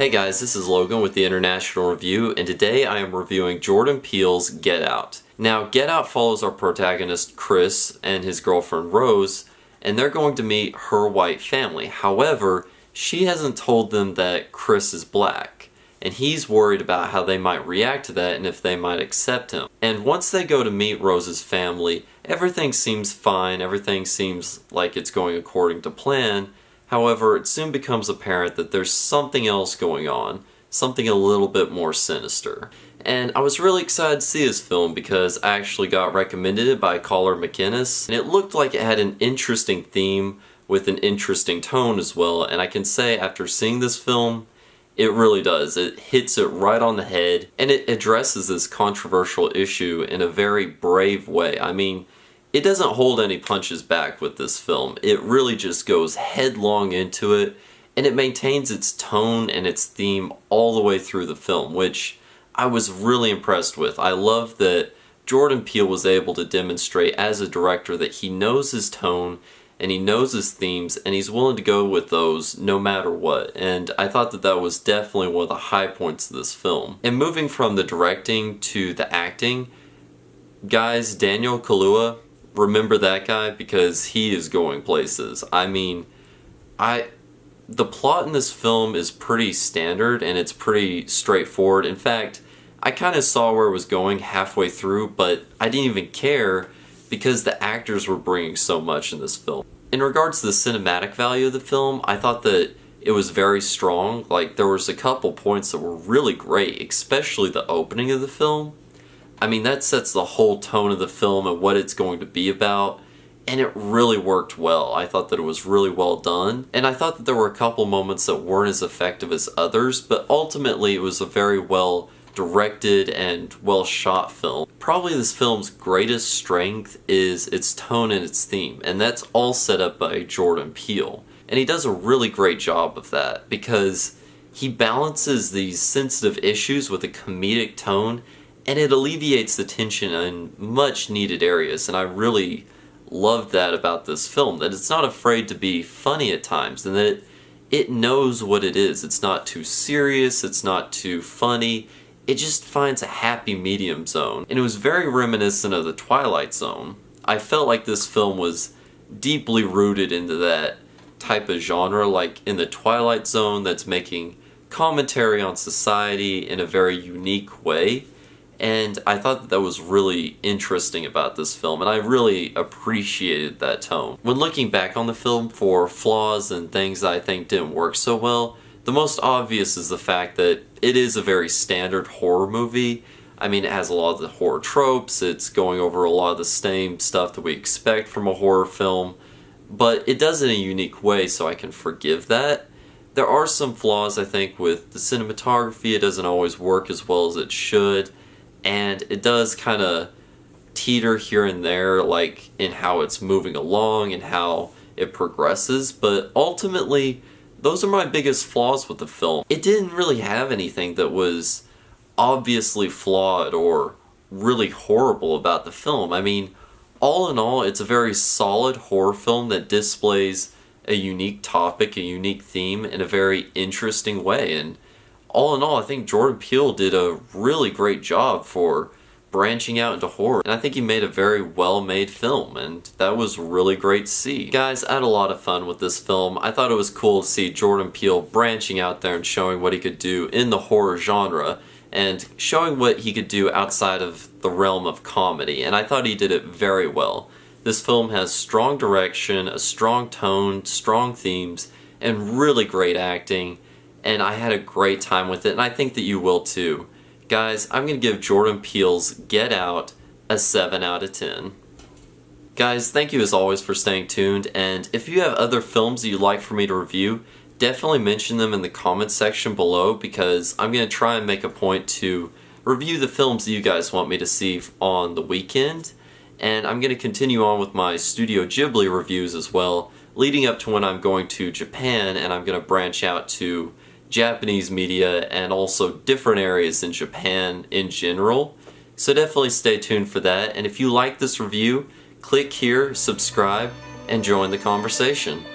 Hey guys, this is Logan with the International Review, and today I am reviewing Jordan Peele's Get Out. Now, Get Out follows our protagonist Chris and his girlfriend Rose, and they're going to meet her white family. However, she hasn't told them that Chris is black, and he's worried about how they might react to that and if they might accept him. And once they go to meet Rose's family, everything seems fine, everything seems like it's going according to plan. However, it soon becomes apparent that there's something else going on, something a little bit more sinister. And I was really excited to see this film because I actually got recommended it by caller McInnes, and it looked like it had an interesting theme with an interesting tone as well, and I can say after seeing this film, it really does. It hits it right on the head, and it addresses this controversial issue in a very brave way. I mean, it doesn't hold any punches back with this film. It really just goes headlong into it, and it maintains its tone and its theme all the way through the film, which I was really impressed with. I love that Jordan Peele was able to demonstrate as a director that he knows his tone and he knows his themes and he's willing to go with those no matter what. And I thought that that was definitely one of the high points of this film. And moving from the directing to the acting, guys, Daniel Kaluuya, remember that guy because he is going places. I mean, the plot in this film is pretty standard and it's pretty straightforward. In fact, I kind of saw where it was going halfway through, but I didn't even care because the actors were bringing so much in this film. In regards to the cinematic value of the film, I thought that it was very strong. Like, there was a couple points that were really great, especially the opening of the film. I mean, that sets the whole tone of the film and what it's going to be about, and it really worked well. I thought that it was really well done, and I thought that there were a couple moments that weren't as effective as others, but ultimately it was a very well directed and well shot film. Probably this film's greatest strength is its tone and its theme, and that's all set up by Jordan Peele. And he does a really great job of that because he balances these sensitive issues with a comedic tone, and it alleviates the tension in much needed areas, and I really loved that about this film, that it's not afraid to be funny at times, and that it knows what it is. It's not too serious, it's not too funny, it just finds a happy medium zone. And it was very reminiscent of the Twilight Zone. I felt like this film was deeply rooted into that type of genre, like in the Twilight Zone that's making commentary on society in a very unique way. And I thought that that was really interesting about this film, and I really appreciated that tone. When looking back on the film for flaws and things that I think didn't work so well, the most obvious is the fact that it is a very standard horror movie. I mean, it has a lot of the horror tropes, it's going over a lot of the same stuff that we expect from a horror film, but it does it in a unique way, so I can forgive that. There are some flaws, I think, with the cinematography. It doesn't always work as well as it should. And it does kind of teeter here and there, like in how it's moving along and how it progresses, but ultimately those are my biggest flaws with the film. It didn't really have anything that was obviously flawed or really horrible about the film. I mean, all in all, it's a very solid horror film that displays a unique topic, a unique theme in a very interesting way, and all in all, I think Jordan Peele did a really great job for branching out into horror, and I think he made a very well-made film, and that was really great to see. Guys, I had a lot of fun with this film. I thought it was cool to see Jordan Peele branching out there and showing what he could do in the horror genre, and showing what he could do outside of the realm of comedy, and I thought he did it very well. This film has strong direction, a strong tone, strong themes, and really great acting, and I had a great time with it, and I think that you will too. Guys, I'm going to give Jordan Peele's Get Out a 7 out of 10. Guys, thank you as always for staying tuned, and if you have other films that you'd like for me to review, definitely mention them in the comments section below, because I'm going to try and make a point to review the films that you guys want me to see on the weekend, and I'm going to continue on with my Studio Ghibli reviews as well, leading up to when I'm going to Japan, and I'm going to branch out to Japanese media and also different areas in Japan in general. So definitely stay tuned for that, and if you like this review, click here, subscribe, and join the conversation.